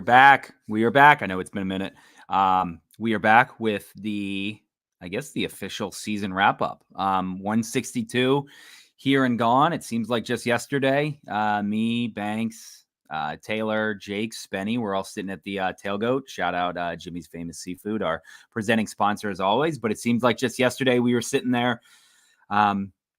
back. We are back. I know it's been a minute. We are back with the official season wrap up. 162 here and gone. It seems like just yesterday. Me, Banks, Taylor, Jake, Spenny, we're all sitting at the tailgate. Shout out Jimmy's Famous Seafood, our presenting sponsor as always. But it seems like just yesterday we were sitting there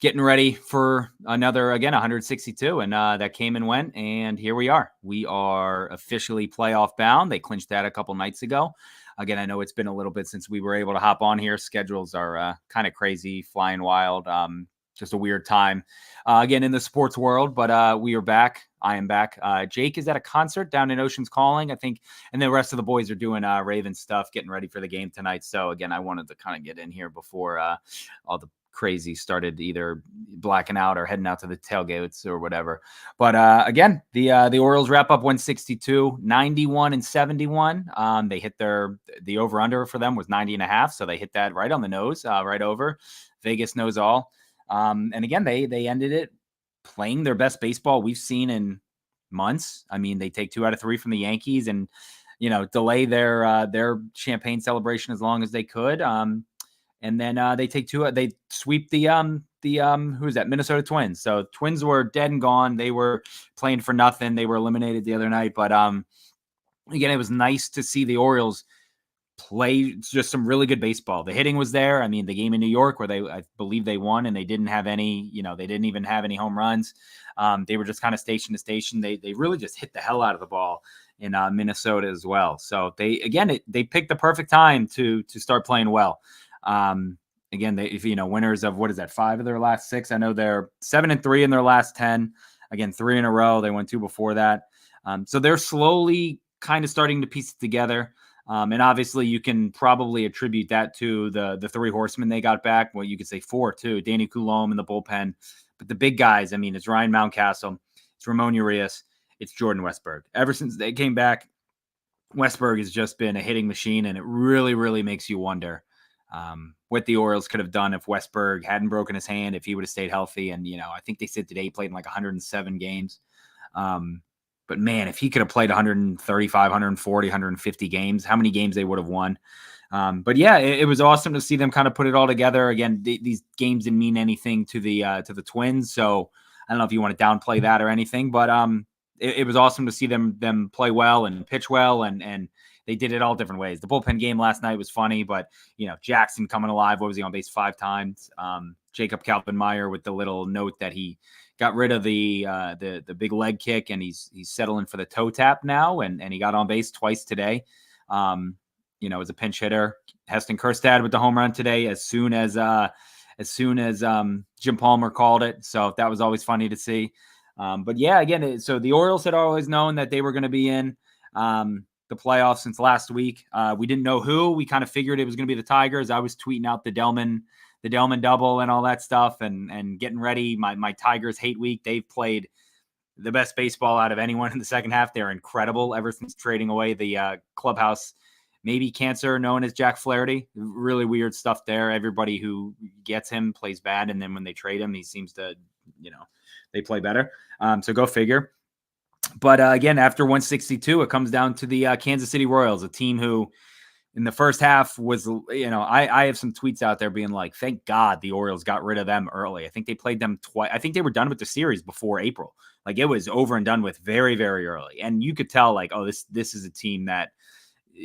getting ready for another, again, 162. And that came and went. And here we are. We are officially playoff bound. They clinched that a couple nights ago. Again, I know it's been a little bit since we were able to hop on here. Schedules are kind of crazy, flying wild. Just a weird time, again, in the sports world. But we are back. I am back. Jake is at a concert down in Oceans Calling, I think. And the rest of the boys are doing Raven stuff, getting ready for the game tonight. So, again, I wanted to kind of get in here before all the crazy started either blacking out or heading out to the tailgates or whatever. But again, the Orioles wrap up 162, 91 and 71. They hit the over under for them was 90.5. So they hit that right on the nose, right over. Vegas knows all. And again, they ended it playing their best baseball we've seen in months. I mean, they take 2 out of 3 from the Yankees and, delay their champagne celebration as long as they could. And then they take 2. They sweep the who's that? Minnesota Twins. So Twins were dead and gone. They were playing for nothing. They were eliminated the other night. But again, it was nice to see the Orioles play just some really good baseball. The hitting was there. I mean, the game in New York where I believe they won and they didn't have any. They didn't even have any home runs. They were just kind of station to station. They really just hit the hell out of the ball in Minnesota as well. So they picked the perfect time to start playing well. Again, winners of, what is that, 5 of their last 6. I know they're 7-3 in their last 10. Again, 3 in a row. They won 2 before that. So they're slowly kind of starting to piece it together. And obviously you can probably attribute that to the 3 horsemen they got back. Well, you could say 4 too. Danny Coulombe in the bullpen. But the big guys, I mean, it's Ryan Mountcastle, it's Ramon Urias, it's Jordan Westburg. Ever since they came back, Westburg has just been a hitting machine, and it really, really makes you wonder what the Orioles could have done if Westburg hadn't broken his hand, if he would have stayed healthy. And, I think they said today he played in like 107 games. But man, if he could have played 135, 140, 150 games, how many games they would have won. But yeah, it was awesome to see them kind of put it all together. Again, these games didn't mean anything to the Twins. So I don't know if you want to downplay that or anything, but it was awesome to see them play well and pitch well, and they did it all different ways. The bullpen game last night was funny, but Jackson coming alive. What was he on base 5 times? Jacob Kaltenmeyer with the little note that he got rid of the big leg kick, and he's settling for the toe tap now, and he got on base twice today. As a pinch hitter. Heston Kjerstad with the home run today as soon as Jim Palmer called it. So that was always funny to see. But yeah, again, so the Orioles had always known that they were going to be in the playoffs since last week. We didn't know who. We kind of figured it was going to be the Tigers. I was tweeting out the Delman double and all that stuff, and getting ready. My Tigers hate week. They've played the best baseball out of anyone in the second half. They're incredible ever since trading away the clubhouse maybe cancer known as Jack Flaherty. Really weird stuff there. Everybody who gets him plays bad, and then when they trade him, he seems to, they play better. So go figure. But again, after 162, it comes down to the Kansas City Royals, a team who in the first half was, I have some tweets out there being like, thank God the Orioles got rid of them early. I think they played them twice. I think they were done with the series before April. Like, it was over and done with very, very early. And you could tell, like, oh, this is a team that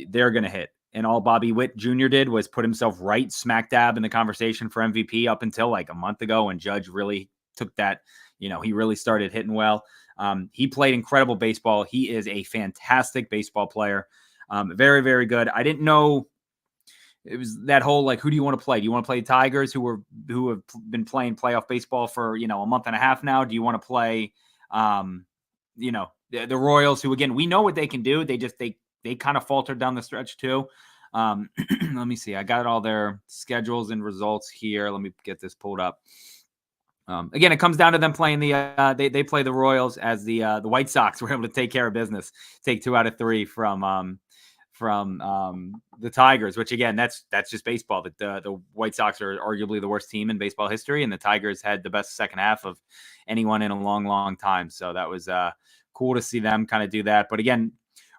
they're going to hit. And all Bobby Witt Jr. did was put himself right smack dab in the conversation for MVP up until like a month ago, when Judge really took that, he really started hitting well. He played incredible baseball. He is a fantastic baseball player. Very, very good. I didn't know it was that whole, like, who do you want to play? Do you want to play the Tigers who have been playing playoff baseball for, a month and a half now? Do you want to play, the Royals, who, again, we know what they can do. They kind of faltered down the stretch too. Let me see. I got all their schedules and results here. Let me get this pulled up. Again, it comes down to them playing they play the Royals as the White Sox were able to take care of business, take 2 out of 3 from the Tigers, which, again, that's just baseball. That the White Sox are arguably the worst team in baseball history, and the Tigers had the best second half of anyone in a long, long time. So that was cool to see them kind of do that. But again,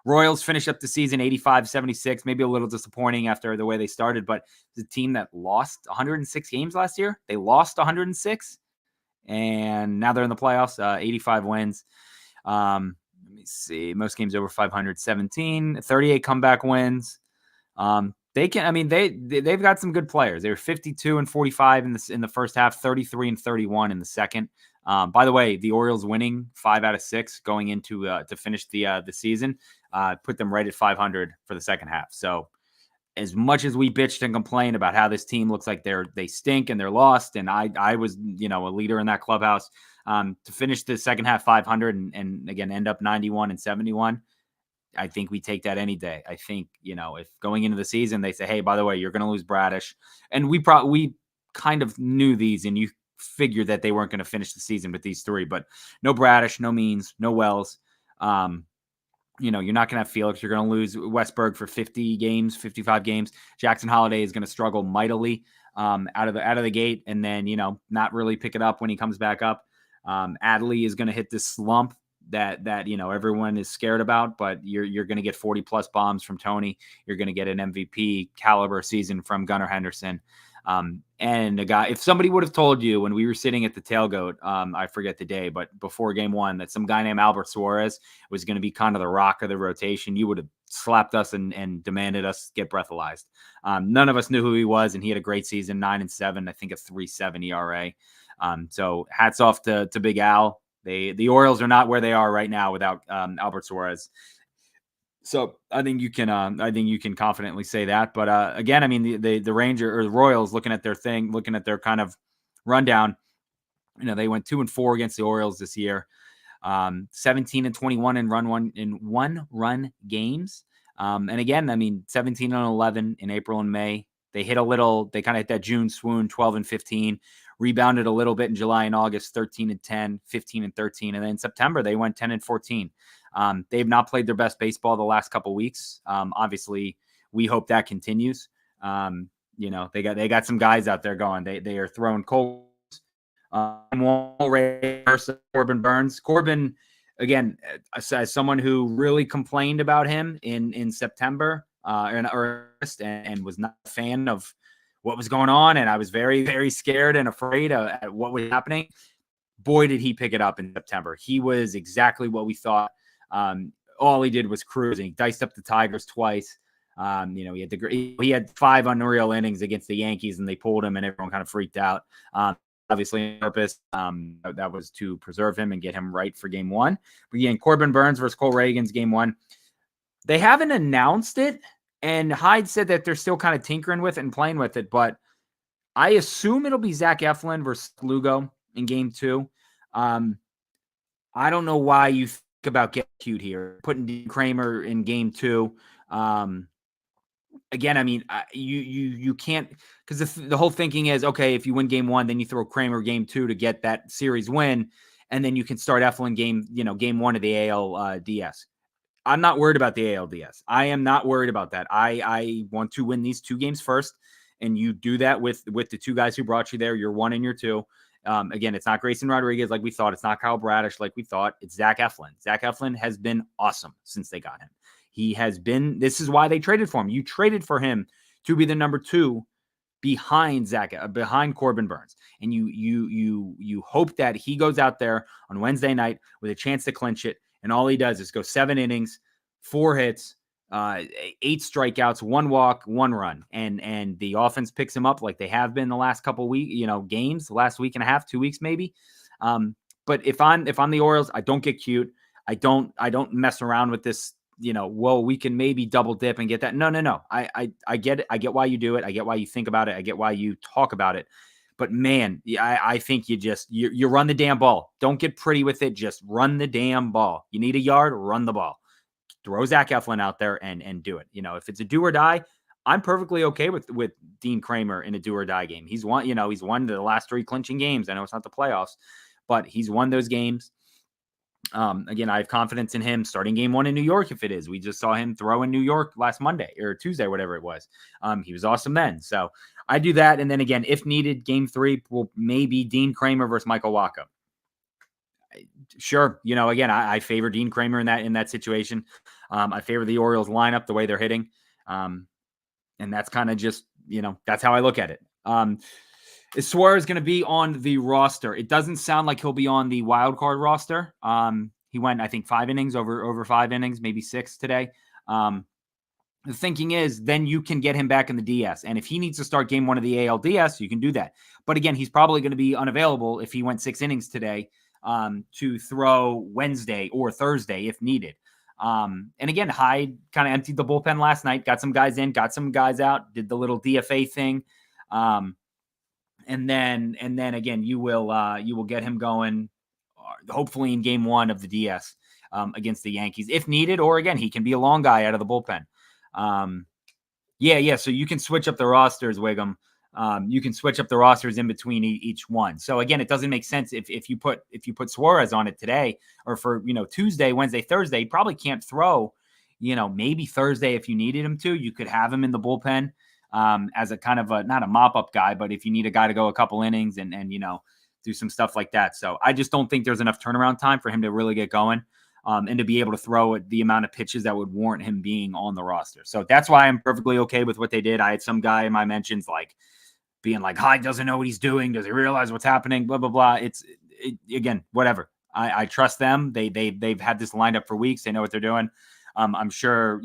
Royals finish up the season 85-76, maybe a little disappointing after the way they started, but the team that lost 106 games last year, they lost 106, and now they're in the playoffs, 85 wins. Let me see, most games over 500, 17, 38 comeback wins. They can. I mean, they've got some good players. They were 52-45 in the first half, 33-31 in the second. By the way, the Orioles winning 5 out of 6 going into to finish the season put them right at 500 for the second half. So as much as we bitched and complained about how this team looks like they stink and they're lost, and I was a leader in that clubhouse, to finish the second half 500 and again end up 91-71. I think we take that any day. I think, if going into the season, they say, hey, by the way, you're going to lose Bradish. And we kind of knew these, and you figured that they weren't going to finish the season with these three, but no Bradish, no Means, no Wells. You're not going to have Felix. You're going to lose Westberg for 50 games, 55 games. Jackson Holiday is going to struggle mightily out of the gate, and then, not really pick it up when he comes back up. Adley is going to hit this slump that everyone is scared about, but you're going to get 40 plus bombs from Tony. You're going to get an MVP caliber season from Gunnar Henderson. And a guy, if somebody would have told you when we were sitting at the tailgate, I forget the day, but before game one, that some guy named Albert Suarez was going to be kind of the rock of the rotation, you would have slapped us and demanded us get breathalyzed. None of us knew who he was, and he had a great season, 9-7, I think a 3.7 ERA. So hats off to Big Al. The Orioles are not where they are right now without Albert Suarez. So I think you can confidently say that. But again, I mean the Ranger or the Royals looking at their kind of rundown, they went 2-4 against the Orioles this year, 17-21 in one run games. And again, I mean 17-11 in April and May. They kind of hit that June swoon, 12-15. Rebounded a little bit in July and August, 13-10, 15-13. And then in September, they went 10-14. They've not played their best baseball the last couple weeks. Obviously, we hope that continues. They got some guys out there going. They are throwing cold. Corbin Burns. Corbin, again, as someone who really complained about him in September and was not a fan of what was going on, and I was very, very scared and afraid at what was happening. Boy, did he pick it up in September. He was exactly what we thought. All he did was cruise, and he diced up the Tigers twice. He had 5 unreal innings against the Yankees, and they pulled him, and everyone kind of freaked out. Obviously on purpose. That was to preserve him and get him right for game one. But again, Corbin Burns versus Cole Reagan's game one. They haven't announced it, and Hyde said that they're still kind of tinkering with it and playing with it, but I assume it'll be Zach Eflin versus Lugo in game 2. I don't know why you think about getting cute here, putting Dean Kramer in game 2. Again, I mean, you can't, because the whole thinking is, okay, if you win game 1, then you throw Kramer game 2 to get that series win, and then you can start Eflin game 1 of the ALDS. I'm not worried about the ALDS. I am not worried about that. I want to win these 2 games first, and you do that with the 2 guys who brought you there. You're 1 and you're 2. Again, it's not Grayson Rodriguez like we thought. It's not Kyle Bradish like we thought. It's Zach Eflin. Zach Eflin has been awesome since they got him. He has been. This is why they traded for him. You traded for him to be the number 2 behind Corbin Burns, and you hope that he goes out there on Wednesday night with a chance to clinch it. And all he does is go 7 innings, 4 hits, 8 strikeouts, 1 walk, 1 run. And the offense picks him up like they have been the last couple games, the last week and a half, 2 weeks maybe. But if I'm the Orioles, I don't get cute. I don't mess around with this, well, we can maybe double dip and get that. No. I get it. I get why you do it. I get why you think about it. I get why you talk about it. But man, I think you run the damn ball. Don't get pretty with it. Just run the damn ball. You need a yard, run the ball. Throw Zach Eflin out there and do it. If it's a do or die, I'm perfectly okay with Dean Kramer in a do or die game. He's won the last 3 clinching games. I know it's not the playoffs, but he's won those games. Again, I have confidence in him starting game 1 in New York. If it is, we just saw him throw in New York last Monday or Tuesday, whatever it was. He was awesome then. So I do that. And then again, if needed, game 3 will maybe Dean Kramer versus Michael Wacha. Sure. Again, I favor Dean Kramer in that situation. I favor the Orioles lineup the way they're hitting. And that's kind of just, that's how I look at it. Is Suarez going to be on the roster? It doesn't sound like he'll be on the wild card roster. He went, I think, 5 innings, over 5 innings, maybe 6 today. The thinking is then you can get him back in the DS. And if he needs to start game 1 of the ALDS, you can do that. But again, he's probably going to be unavailable if he went 6 innings today to throw Wednesday or Thursday if needed. And again, Hyde kind of emptied the bullpen last night, got some guys in, got some guys out, did the little DFA thing. And then again, you will get him going, hopefully in game 1 of the DS against the Yankees if needed, or again, he can be a long guy out of the bullpen. So you can switch up the rosters, Wiggum. You can switch up the rosters in between each one. So again, it doesn't make sense if you put Suarez on it today or for Tuesday, Wednesday, Thursday. You probably can't throw. Maybe Thursday if you needed him to. You could have him in the bullpen as a kind of not a mop up guy, but if you need a guy to go a couple innings and do some stuff like that. So I just don't think there's enough turnaround time for him to really get going. And to be able to throw the amount of pitches that would warrant him being on the roster. So that's why I'm perfectly okay with what they did. I had some guy in my mentions being like, Hyde doesn't know what he's doing. Does he realize what's happening? Blah, blah, blah. Again, whatever. I trust them. They've had this lined up for weeks. They know what they're doing. I'm sure,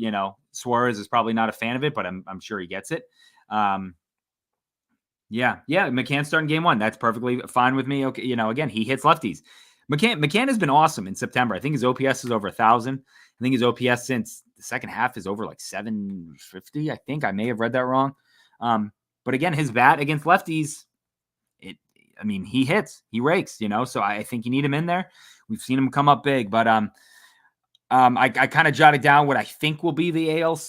Suarez is probably not a fan of it, but I'm sure he gets it. McCann's starting game 1. That's perfectly fine with me. Okay. Again, he hits lefties. McCann has been awesome in September. I think his OPS is over 1,000. I think his OPS since the second half is over 750. I think I may have read that wrong. But again, his bat against lefties, he hits, he rakes, so I think you need him in there. We've seen him come up big, but I kind of jotted down what I think will be the AL.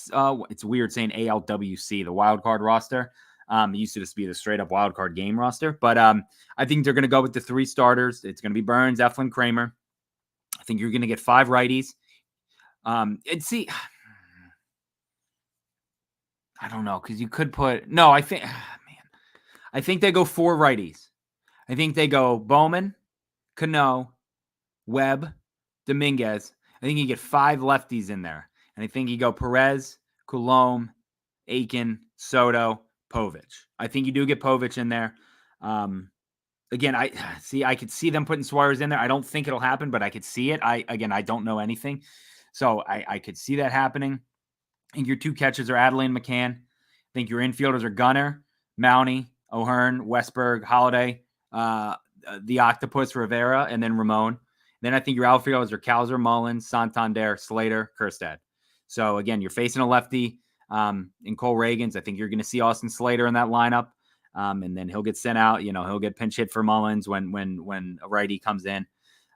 It's weird saying ALWC, the wild card roster. It used to just be the straight up wild card game roster, but I think they're going to go with the 3 starters. It's going to be Burns, Eflin, Kramer. I think you're going to get 5 righties. I don't know, because you could I think they go 4 righties. I think they go Bowman, Cano, Webb, Dominguez. I think you get 5 lefties in there. And I think you go Perez, Coulombe, Aiken, Soto, Povich. I think you do get Povich in there. Again, I could see them putting Suarez in there. I don't think it'll happen, but I could see it. I don't know anything. So I could see that happening. I think your 2 catchers are Adley and McCann. I think your infielders are Gunnar, Mountie, O'Hearn, Westberg, Holiday, the Octopus, Rivera, and then Ramon. Then I think your outfielders are Kowser, Mullins, Santander, Slater, Kjerstad. So again, you're facing a lefty in Cole Reagans. I think you're going to see Austin Slater in that lineup. And then he'll get sent out. He'll get pinch hit for Mullins when a righty comes in.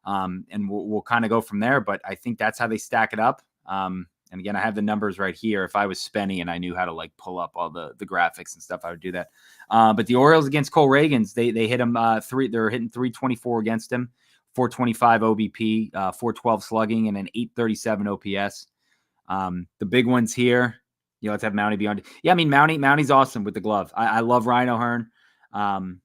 And we'll kind of go from there. But I think that's how they stack it up. And again, I have the numbers right here. If I was Spenny and I knew how to pull up all the graphics and stuff, I would do that. But the Orioles against Cole Reagans, they hit him they're hitting 324 against him, 425 OBP, 412 slugging, and an 837 OPS. The big ones here. Let's have Mountie beyond. Yeah, Mountie's awesome with the glove. I love Ryan O'Hearn.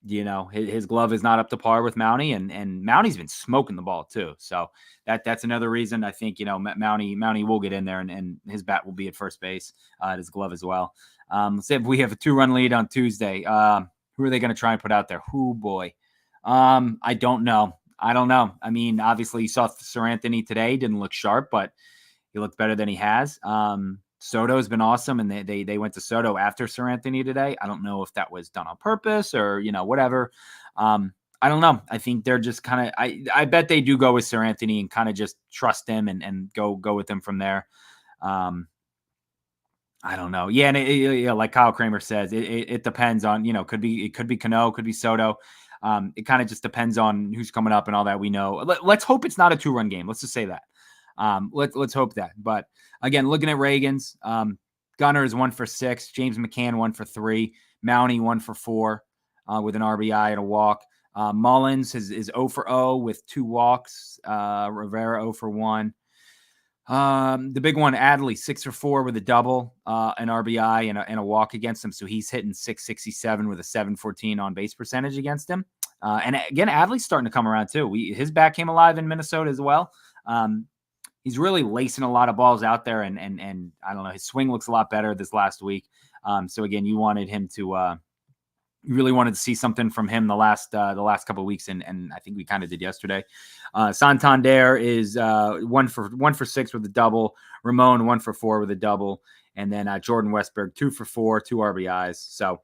His glove is not up to par with Mountie, and Mountie's been smoking the ball too. So that's another reason I think, Mountie will get in there and his bat will be at first base, his glove as well. Let's say if we have a 2-run lead on Tuesday, who are they going to try and put out there? Oh boy. I don't know. Obviously you saw Sir Anthony today, didn't look sharp, but he looked better than he has. Soto's been awesome, and they went to Soto after Sir Anthony today. I don't know if that was done on purpose or, whatever. I don't know. I think they're just kind of I bet they do go with Sir Anthony and kind of just trust him and go with him from there. I don't know. Yeah, and like Kyle Kramer says, it depends on, could be Cano, could be Soto. It kind of just depends on who's coming up and all that. We know. Let's hope it's not a 2-run game. Let's just say that. Let's hope that. But again, looking at Reagan's, Gunnar is 1 for 6, James McCann 1 for 3, Mountie 1 for 4 with an RBI and a walk. Mullins is 0 for 0 with 2 walks. Rivera 0 for 1. The big one, Adley 6 for 4 with a double, an RBI and a walk against him. So he's hitting 667 with a 714 on base percentage against him. And again, Adley's starting to come around too. His bat came alive in Minnesota as well. he's really lacing a lot of balls out there, and I don't know, his swing looks a lot better this last week. So again, you wanted him to. You really wanted to see something from him the last couple of weeks, and I think we kind of did yesterday. Santander is 1-for-6 with a double. Ramon 1-for-4 with a double, and then Jordan Westberg 2-for-4, 2 RBIs. So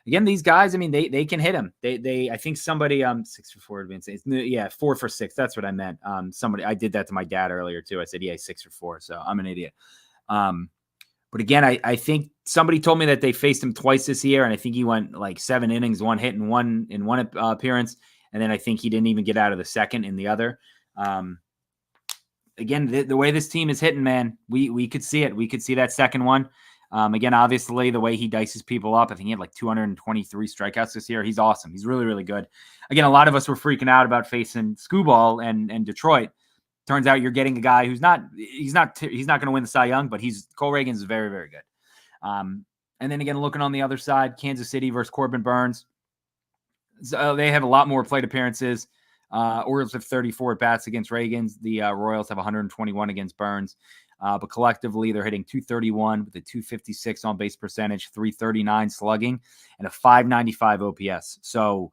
again, these guys, I mean, they can hit him. They I think somebody 6-for-4 advance. Yeah, 4-for-6. That's what I meant. Somebody, I did that to my dad earlier too. I said, yeah, 6-for-4. So I'm an idiot. But again, I think somebody told me that they faced him twice this year, and I think he went like 7 innings, 1 hit in one appearance, and then I think he didn't even get out of the second in the other. Again, the way this team is hitting, man, we could see it. We could see that second one. Again, obviously, the way he dices people up, I think he had like 223 strikeouts this year. He's awesome. He's really, really good. Again, a lot of us were freaking out about facing Skubal and Detroit. Turns out you're getting a guy who's he's not going to win the Cy Young, but Cole Reagan's very, very good. And then again, looking on the other side, Kansas City versus Corbin Burns. So they have a lot more plate appearances. Orioles have 34 at bats against Reagan's. The Royals have 121 against Burns. But collectively, they're hitting 231 with a 256 on base percentage, 339 slugging, and a 595 OPS. So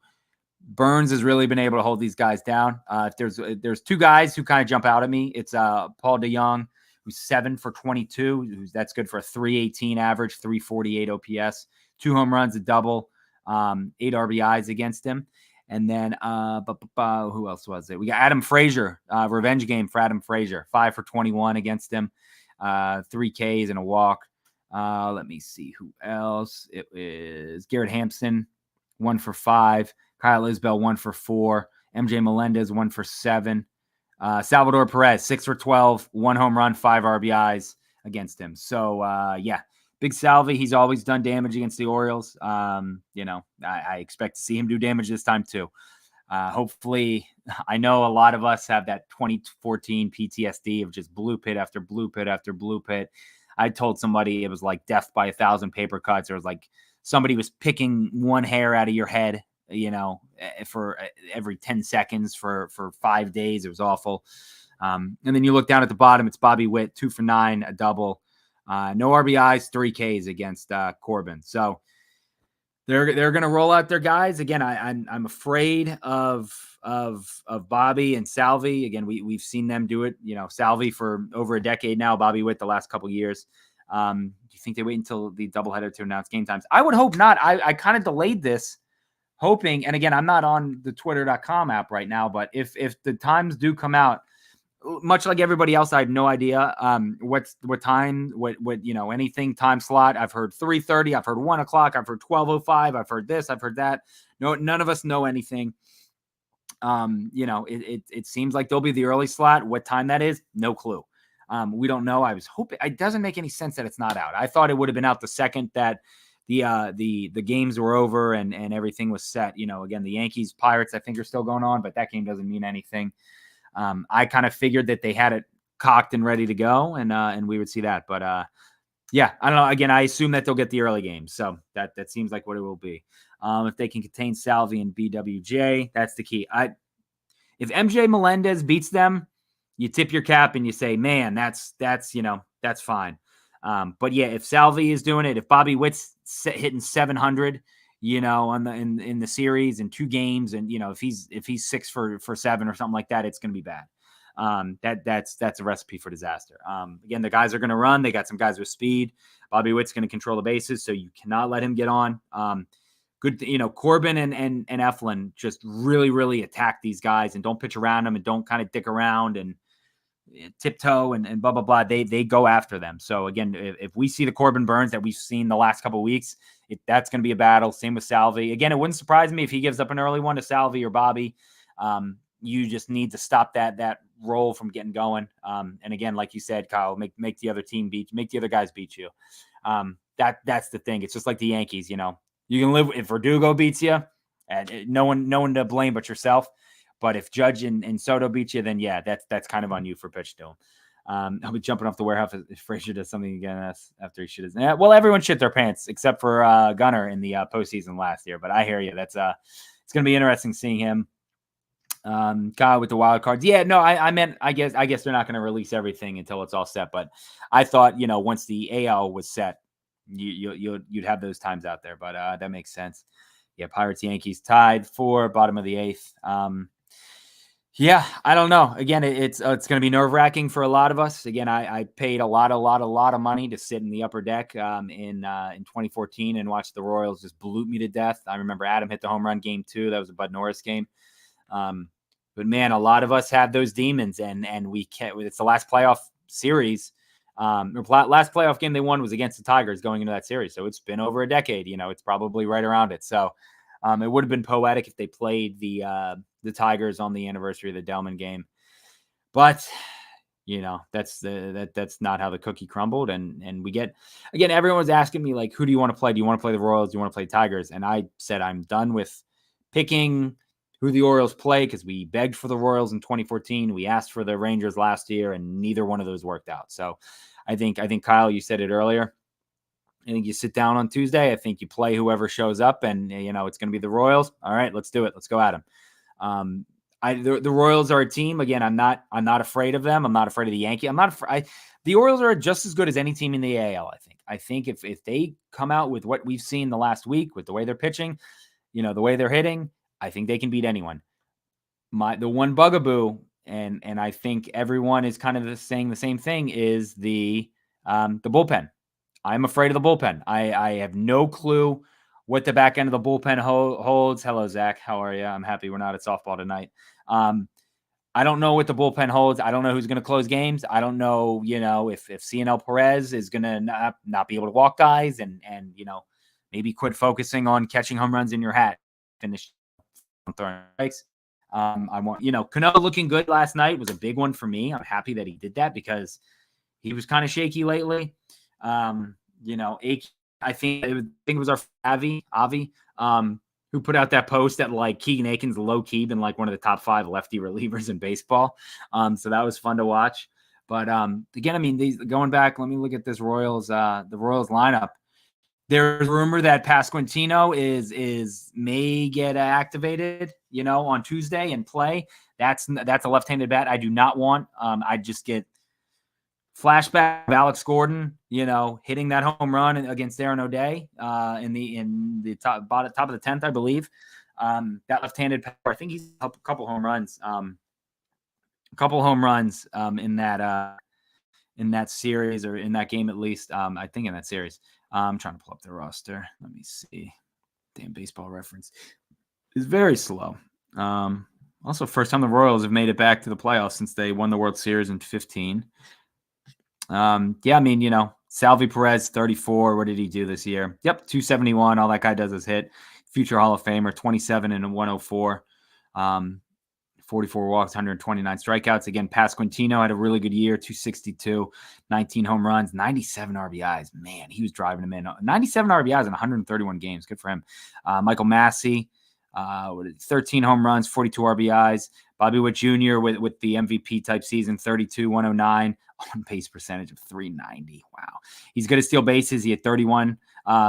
Burns has really been able to hold these guys down. There's 2 guys who kind of jump out at me. It's Paul DeJong, who's 7-for-22. That's good for a 318 average, 348 OPS, 2 home runs, a double, 8 RBIs against him. And then who else was it? We got Adam Frazier, revenge game for Adam Frazier, 5-for-21 against him, 3 Ks and a walk. Let me see who else. It is Garrett Hampson, 1-for-5. Kyle Isbell 1-for-4. MJ Melendez 1-for-7. Salvador Perez 6-for-12, 1 home run, 5 RBIs against him. So yeah, Big Salvi, he's always done damage against the Orioles. I expect to see him do damage this time too. Hopefully, I know a lot of us have that 2014 PTSD of just blue pit after blue pit after blue pit. I told somebody it was like death by 1,000 paper cuts. It was like somebody was picking one hair out of your head, for every 10 seconds for 5 days. It was awful. And then you look down at the bottom, it's Bobby Witt, 2-for-9, a double, no RBIs, 3 Ks against Corbin. So they're going to roll out their guys. Again, I'm afraid of Bobby and Salvi. Again, we've seen them do it, Salvi for over a decade now, Bobby Witt the last couple of years. Do you think they wait until the doubleheader to announce game times? I would hope not. I kind of delayed this, hoping, and again, I'm not on the twitter.com app right now, but if the times do come out, much like everybody else, I had no idea what time, anything time slot. I've heard 3:30, I've heard 1 o'clock, I've heard 12:05, I've heard this, I've heard that. No, none of us know anything. It seems like there'll be the early slot. What time that is, no clue. We don't know. I was hoping. It doesn't make any sense that it's not out. I thought it would have been out the second that the games were over and everything was set. Again, the Yankees Pirates, I think, are still going on, but that game doesn't mean anything. I kind of figured that they had it cocked and ready to go, and we would see that. But yeah, I don't know. Again, I assume that they'll get the early games, so that seems like what it will be. If they can contain Salvi and BWJ, that's the key. If MJ Melendez beats them, you tip your cap and you say, man, that's fine. But yeah, if Salvi is doing it, if Bobby Witt's hitting 700, in the series in 2 games, and if he's 6 for 7 or something like that, it's going to be bad. That's a recipe for disaster. Again, the guys are going to run. They got some guys with speed. Bobby Witt's going to control the bases, so you cannot let him get on. Good, Corbin and Eflin just really, really attack these guys and don't pitch around them and don't kind of dick around and tiptoe and blah, blah, blah. They go after them. So again, if we see the Corbin Burns that we've seen the last couple of weeks, that's going to be a battle. Same with Salvi. Again, it wouldn't surprise me if he gives up an early one to Salvi or Bobby. You just need to stop that roll from getting going. And again, like you said, Kyle, make the other team make the other guys beat you. That's the thing. It's just like the Yankees, you can live if Verdugo beats you, and no one to blame but yourself. But if Judge and Soto beat you, then yeah, that's kind of on you for pitch to him. I'll be jumping off the warehouse if Frazier does something again after he shit his. Yeah, well, everyone shit their pants except for Gunnar in the postseason last year. But I hear you. That's it's going to be interesting seeing him. Kyle with the wild cards. Yeah, no, I meant I guess they're not going to release everything until it's all set. But I thought once the AL was set, you'd have those times out there. But that makes sense. Yeah, Pirates Yankees tied for bottom of the eighth. Yeah, I don't know. Again, it's going to be nerve wracking for a lot of us. Again, I paid a lot of money to sit in the upper deck in 2014 and watch the Royals just bloop me to death. I remember Adam hit the home run game 2. That was a Bud Norris game. But man, a lot of us have those demons, and we can't. It's the last playoff series. Last playoff game they won was against the Tigers going into that series. So it's been over a decade. It's probably right around it. So it would have been poetic if they played the Tigers on the anniversary of the Delman game. But that's not how the cookie crumbled. And we get, again, everyone's asking me, like, who do you want to play? Do you want to play the Royals? Do you want to play Tigers? And I said, I'm done with picking who the Orioles play, because we begged for the Royals in 2014. We asked for the Rangers last year, and neither one of those worked out. So I think Kyle, you said it earlier. I think you sit down on Tuesday. I think you play whoever shows up, and it's going to be the Royals. All right, let's do it. Let's go at them. The Royals are a team. Again, I'm not afraid of them. I'm not afraid of the Yankees. I'm not afraid. The Orioles are just as good as any team in the AL. I think if they come out with what we've seen the last week, with the way they're pitching, the way they're hitting, I think they can beat anyone. The one bugaboo, and I think everyone is kind of saying the same thing, is the bullpen. I'm afraid of the bullpen. I have no clue what the back end of the bullpen holds. Hello, Zach. How are you? I'm happy we're not at softball tonight. I don't know what the bullpen holds. I don't know who's going to close games. I don't know, if CNL Perez is going to not be able to walk guys and maybe quit focusing on catching home runs in your hat. Finish throwing strikes. I want, Cano looking good last night was a big one for me. I'm happy that he did that, because he was kind of shaky lately. I think it was our Avi, who put out that post that, like, Keegan Aiken's low key been like one of the top 5 lefty relievers in baseball. So that was fun to watch. But again, I mean, going back, let me look at this the Royals lineup. There's a rumor that Pasquantino may get activated, on Tuesday and play. That's a left-handed bat I do not want. I just get flashback of Alex Gordon, hitting that home run against Aaron O'Day in the top of the 10th, I believe. That left-handed power, I think he's a couple home runs. In that series, or in that game at least. I think in that series. I'm trying to pull up the roster. Let me see. Damn, Baseball Reference is very slow. Also, first time the Royals have made it back to the playoffs since they won the World Series in 2015. Yeah, I mean, Salvi Perez, 34. What did he do this year? Yep, 271. All that guy does is hit. Future Hall of Famer, 27 and 104. 44 walks, 129 strikeouts. Again, Pasquantino had a really good year, 262, 19 home runs, 97 RBIs. Man, he was driving them in. 97 RBIs in 131 games. Good for him. Michael Massey, 13 home runs, 42 RBIs. Bobby Witt Jr. with the MVP type season, 32, 109, on base percentage of 390. Wow. He's good at steal bases. He had 31.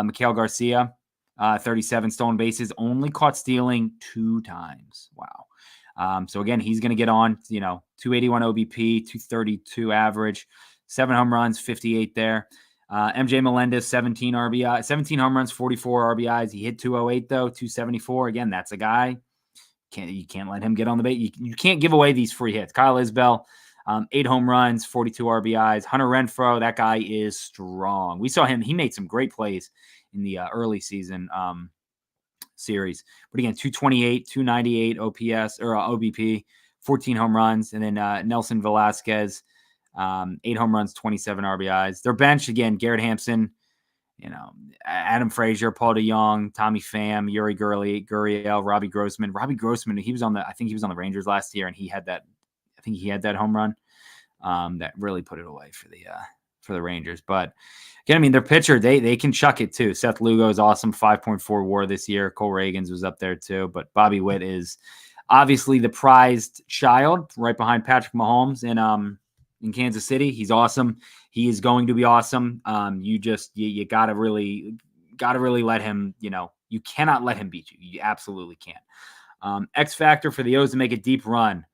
Mikhail Garcia, 37 stolen bases, only caught stealing 2 times. Wow. So again, he's going to get on, 281 OBP, 232 average, 7 home runs, 58 there. MJ Melendez, 17 RBI, 17 home runs, 44 RBIs. He hit 208 though, 274. Again, that's a guy. You can't let him get on the base. You can't give away these free hits. Kyle Isbell, 8 home runs, 42 RBIs. Hunter Renfroe, that guy is strong. We saw him. He made some great plays in the early season series. But again, 228, 298 OPS or OBP, 14 home runs. And then Nelson Velasquez, 8 home runs, 27 RBIs. Their bench, again, Garrett Hampson, Adam Frazier, Paul DeJong, Tommy Pham, Yuri Gurriel, Robbie Grossman. Robbie Grossman, I think he was on the Rangers last year, and he had that home run that really put it away for the Rangers. But again, I mean, their pitcher, they can chuck it too. Seth Lugo is awesome, 5.4 WAR this year. Cole Reagans was up there too, but Bobby Witt is obviously the prized child, right behind Patrick Mahomes in Kansas City. He's awesome. He is going to be awesome. You gotta really let him. You cannot let him beat you. You absolutely can't. X factor for the O's to make a deep run.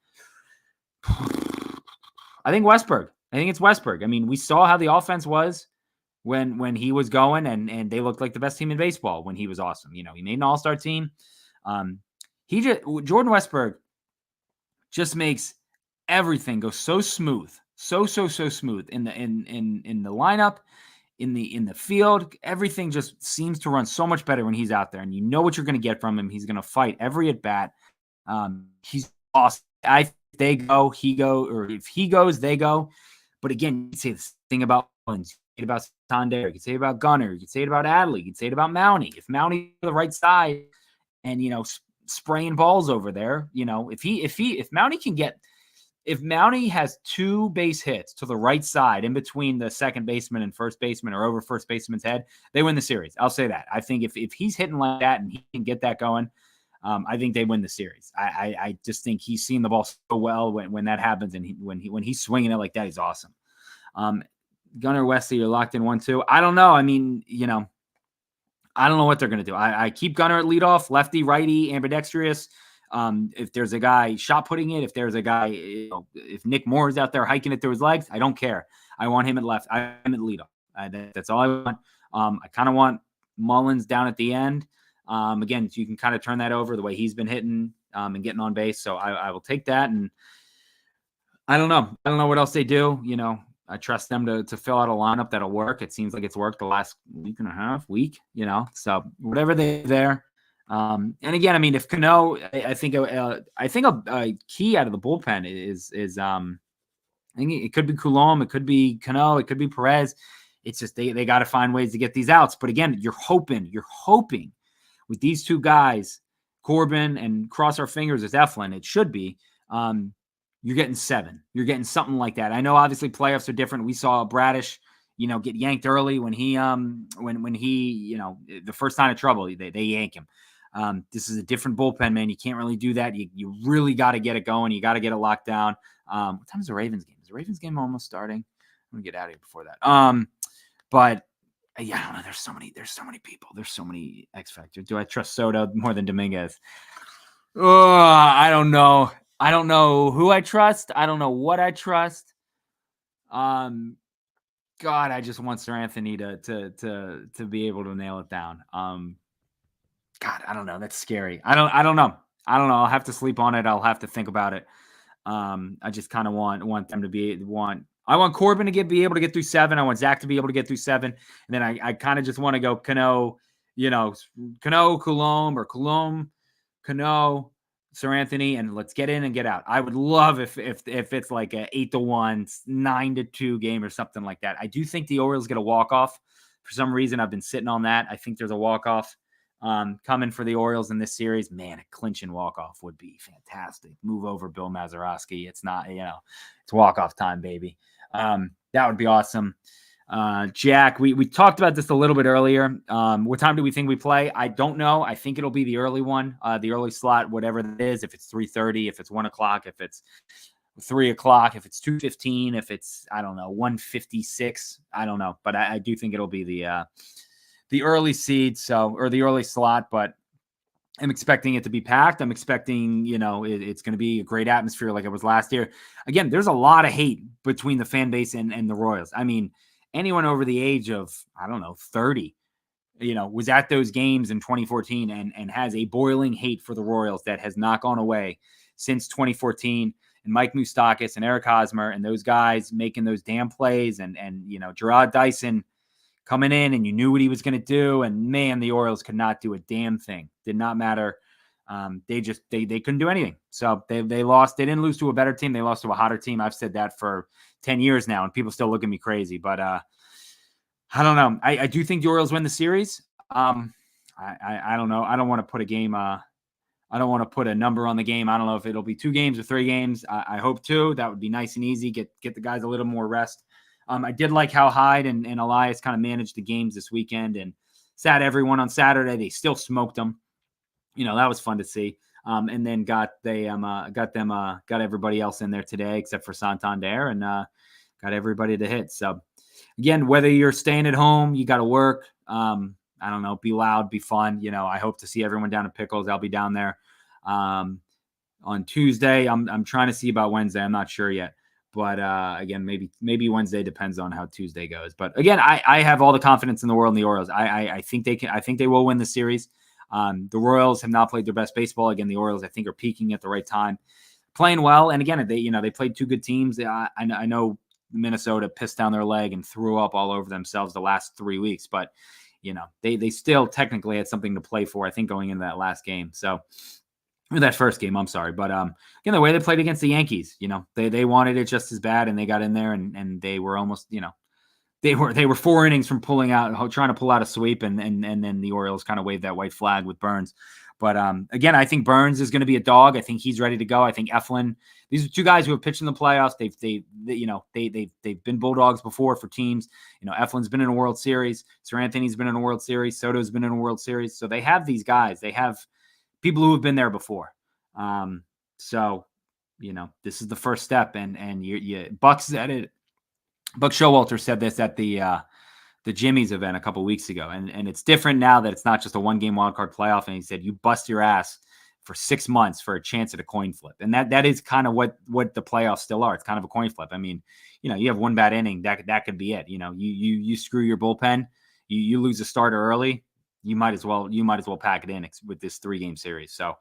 I think Westberg. I think it's Westberg. I mean, we saw how the offense was when he was going, and they looked like the best team in baseball when he was awesome. He made an all-star team. Jordan Westberg just makes everything go so smooth, so smooth in the lineup, in the field. Everything just seems to run so much better when he's out there, and you know what you're going to get from him. He's going to fight every at bat. He's awesome. If they go, he go, or if he goes, they go. But again, you can say this thing about Mullins, you can say it about Santander, you can say it about Gunnar, you can say it about Adley, you can say it about Mountie. If Mountie on the right side and spraying balls over there, if Mountie can get, if Mountie has 2 base hits to the right side in between the second baseman and first baseman or over first baseman's head, they win the series. I'll say that. I think if he's hitting like that and he can get that going, I think they win the series. I just think he's seen the ball so well when that happens, and when he's swinging it like that, he's awesome. Gunnar, Wesley, you're locked in 1-2. I don't know. I mean, I don't know what they're going to do. I keep Gunnar at leadoff, lefty, righty, ambidextrous. If there's a guy shot putting it, if there's a guy, if Nick Moore is out there hiking it through his legs, I don't care. I want him at left. I'm at leadoff. That's all I want. I kind of want Mullins down at the end. Again, you can kind of turn that over the way he's been hitting and getting on base. So I will take that. And I don't know. I don't know what else they do. I trust them to fill out a lineup that'll work. It seems like it's worked the last week and a half, so whatever they do there. And again, I mean, if Cano, I think a key out of the bullpen is I think it could be Coulomb, it could be Cano, it could be Perez. It's just they got to find ways to get these outs. But again, you're hoping with these 2 guys, Corbin, and cross our fingers as Eflin, it should be. You're getting 7. You're getting something like that. I know obviously playoffs are different. We saw Bradish, get yanked early when he when he the first sign of trouble, they yank him. This is a different bullpen, man. You can't really do that. You really got to get it going. You got to get it locked down. What time is the Ravens game? Is the Ravens game almost starting? I'm gonna get out of here before that. But yeah, I don't know. There's so many people. There's so many X factors. Do I trust Soto more than Dominguez? I don't know. I don't know who I trust. I don't know what I trust. God, I just want Sir Anthony to be able to nail it down. God, I don't know. That's scary. I don't know. I'll have to sleep on it. I'll have to think about it. I just kind of want them to I want Corbin to be able to get through 7. I want Zach to be able to get through 7. And then I kind of just want to go Cano, Cano, Coulomb, Cano, Sir Anthony, and let's get in and get out. I would love if it's like a 8-1, 9-2 game or something like that. I do think the Orioles get a walk-off. For some reason, I've been sitting on that. I think there's a walk-off coming for the Orioles in this series. Man, a clinching walk-off would be fantastic. Move over Bill Mazeroski. It's not, it's walk-off time, baby. That would be awesome. Jack, we talked about this a little bit earlier. What time do we think we play? I don't know. I think it'll be the early one, the early slot, whatever it is. If it's 3:30, if it's 1 o'clock, if it's 3 o'clock, if it's 2:15, if it's, I don't know, 1:56. I don't know, but I do think it'll be the early seed, or the early slot. But I'm expecting it to be packed. I'm expecting, it's going to be a great atmosphere like it was last year. Again, there's a lot of hate between the fan base and the Royals. I mean, anyone over the age of, 30, was at those games in 2014 and has a boiling hate for the Royals that has not gone away since 2014. And Mike Moustakas and Eric Hosmer and those guys making those damn plays and Gerard Dyson coming in, and you knew what he was going to do. And man, the Orioles could not do a damn thing. Did not matter. They couldn't do anything. So they lost. They didn't lose to a better team. They lost to a hotter team. I've said that for 10 years now, and people still look at me crazy. But I don't know. I do think the Orioles win the series. I don't know. I don't want to put a game. I don't want to put a number on the game. I don't know if it'll be 2 games or 3 games. I hope 2. That would be nice and easy. Get the guys a little more rest. I did like how Hyde and Elias kind of managed the games this weekend and sat everyone on Saturday. They still smoked them. That was fun to see. And then got everybody else in there today except for Santander, and got everybody to hit. So again, whether you're staying at home, you got to work. I don't know, be loud, be fun. I hope to see everyone down at Pickles. I'll be down there. On Tuesday. I'm trying to see about Wednesday. I'm not sure yet. But again, maybe Wednesday, depends on how Tuesday goes. But again, I have all the confidence in the world in the Orioles. I think they can. I think they will win the series. The Royals have not played their best baseball. Again, the Orioles, I think, are peaking at the right time, playing well. And again, they played two good teams. I know Minnesota pissed down their leg and threw up all over themselves the last 3 weeks, but they still technically had something to play for, I think, going into that last game. So, or that first game, I'm sorry. But again, the way they played against the Yankees, they wanted it just as bad, and they got in there and they were almost, they were 4 innings from trying to pull out a sweep, and then the Orioles kind of waved that white flag with Burns. But again, I think Burns is going to be a dog. I think he's ready to go. I think Eflin. These are two guys who have pitched in the playoffs. They've been Bulldogs before for teams. Eflin's been in a World Series. Sir Anthony's been in a World Series. Soto's been in a World Series. So they have these guys. They have people who have been there before. So this is the first step. And Buck said it. Buck Showalter said this at the Jimmy's event a couple weeks ago, and it's different now that it's not just a 1-game wildcard playoff. And he said you bust your ass for 6 months for a chance at a coin flip, and that is kind of what the playoffs still are. It's kind of a coin flip. I mean, you have one bad inning, that could be it. You screw your bullpen, you lose a starter early, you might as well pack it in with this 3-game series. So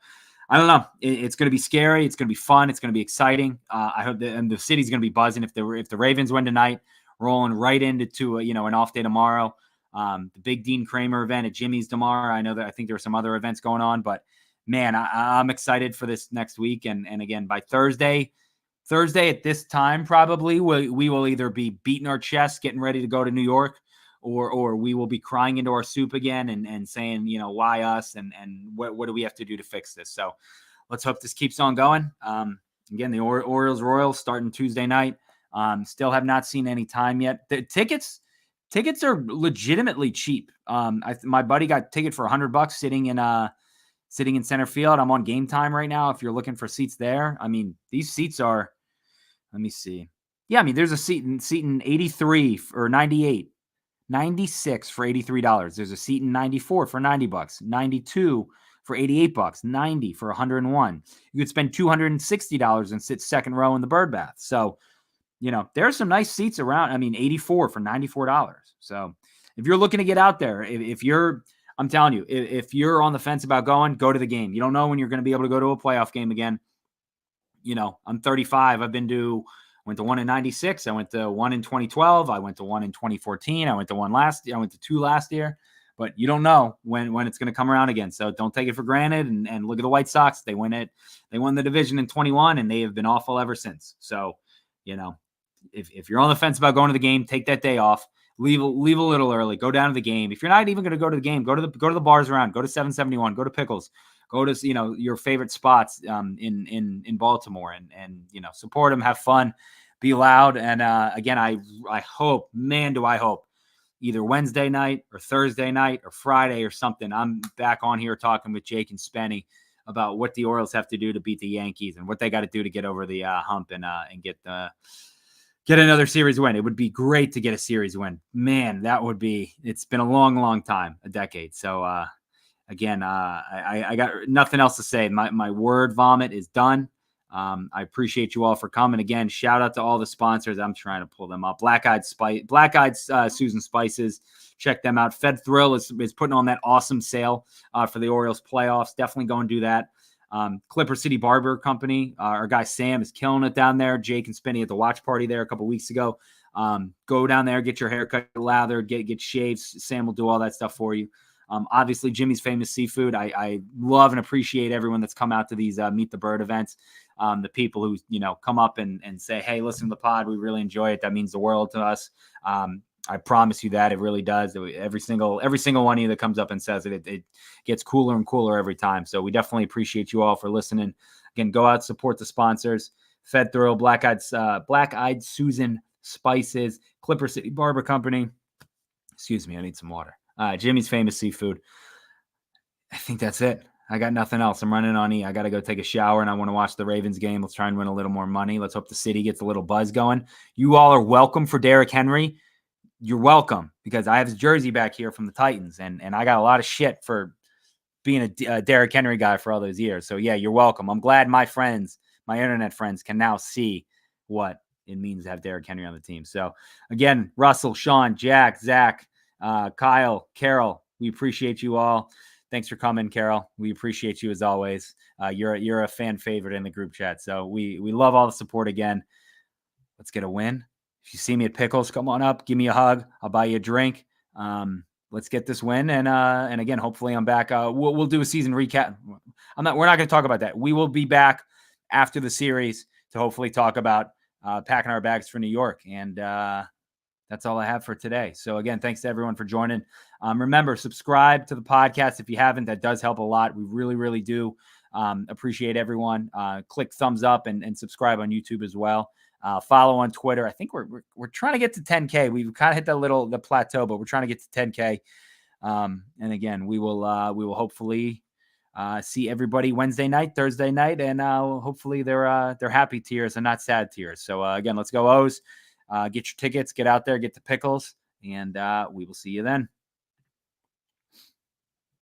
I don't know. It's going to be scary. It's going to be fun. It's going to be exciting. I hope the city's going to be buzzing if the Ravens win tonight, rolling right into an off day tomorrow. The big Dean Kramer event at Jimmy's tomorrow. I think there are some other events going on, but man, I'm excited for this next week. And again, by Thursday at this time, probably we will either be beating our chests, getting ready to go to New York, or we will be crying into our soup again and saying, why us, and what do we have to do to fix this? So let's hope this keeps on going. Again, the Orioles Royals starting Tuesday night. Still have not seen any time yet. The tickets are legitimately cheap. My buddy got a ticket for $100 sitting in center field. I'm on Game Time right now. If you're looking for seats there, I mean, these seats are, let me see. Yeah. I mean, there's a seat in 83 or 98. 96 for $83. There's a seat in 94 for $90, 92 for $88, 90 for $101. You could spend $260 and sit second row in the bird bath. So, there are some nice seats around. I mean, 84 for $94. So if you're looking to get out there, I'm telling you, if you're on the fence about going, go to the game. You don't know when you're going to be able to go to a playoff game again. I'm 35. Went to one in 96. I went to one in 2012. I went to one in 2014. I went to 2 last year, but you don't know when it's going to come around again. So don't take it for granted, and look at the White Sox. They won the division in 21, and they have been awful ever since. So, if you're on the fence about going to the game, take that day off, leave a little early, go down to the game. If you're not even going to go to the game, go to the bars around, go to 771, go to Pickles, go to, your favorite spots in Baltimore, and support them, have fun, be loud. And again, I hope, man, do I hope either Wednesday night or Thursday night or Friday or something, I'm back on here talking with Jake and Spenny about what the Orioles have to do to beat the Yankees and what they got to do to get over the hump and get another series win. It would be great to get a series win. Man, it's been a long, long time, a decade. So again, I got nothing else to say. My word vomit is done. I appreciate you all for coming. Again, shout out to all the sponsors. I'm trying to pull them up. Black Eyed Susan Spices. Check them out. Fed Thrill is putting on that awesome sale for the Orioles playoffs. Definitely go and do that. Clipper City Barber Company. Our guy Sam is killing it down there. Jake and Spenny at the watch party there a couple weeks ago. Go down there, get your hair cut, lathered, get shaves. Sam will do all that stuff for you. Obviously, Jimmy's Famous Seafood. I love and appreciate everyone that's come out to these Meet the Bird events. The people who come up and say, "Hey, listen to the pod. We really enjoy it. That means the world to us." I promise you that it really does. Every single one of you that comes up and says it gets cooler and cooler every time. So we definitely appreciate you all for listening. Again, go out, support the sponsors: Fed Thrill, Black Eyed Susan Spices, Clipper City Barber Company. Excuse me, I need some water. Jimmy's Famous Seafood. I think that's it. I got nothing else. I'm running on E. I got to go take a shower, and I want to watch the Ravens game. Let's try and win a little more money. Let's hope the city gets a little buzz going. You all are welcome for Derrick Henry. You're welcome, because I have his jersey back here from the Titans, and I got a lot of shit for being a Derrick Henry guy for all those years. So yeah, you're welcome. I'm glad my internet friends can now see what it means to have Derrick Henry on the team. So again, Russell, Sean, Jack, Zach, Kyle, Carol, we appreciate you all. Thanks for coming, Carol. We appreciate you as always. You're a fan favorite in the group chat. So we love all the support again. Let's get a win. If you see me at Pickles, come on up, give me a hug. I'll buy you a drink. Let's get this win. And again, hopefully I'm back. We'll do a season recap. We're not going to talk about that. We will be back after the series to hopefully talk about packing our bags for New York. And that's all I have for today. So again, thanks to everyone for joining. Remember, subscribe to the podcast if you haven't. That does help a lot. We really, really do appreciate everyone. Click thumbs up and subscribe on YouTube as well. Follow on Twitter. I think we're trying to get to 10K. We've kind of hit the plateau, but we're trying to get to 10K. And again, we will hopefully see everybody Wednesday night, Thursday night, and hopefully they're happy tears and not sad tears. So again, let's go O's. Get your tickets, get out there, get the Pickles, and we will see you then.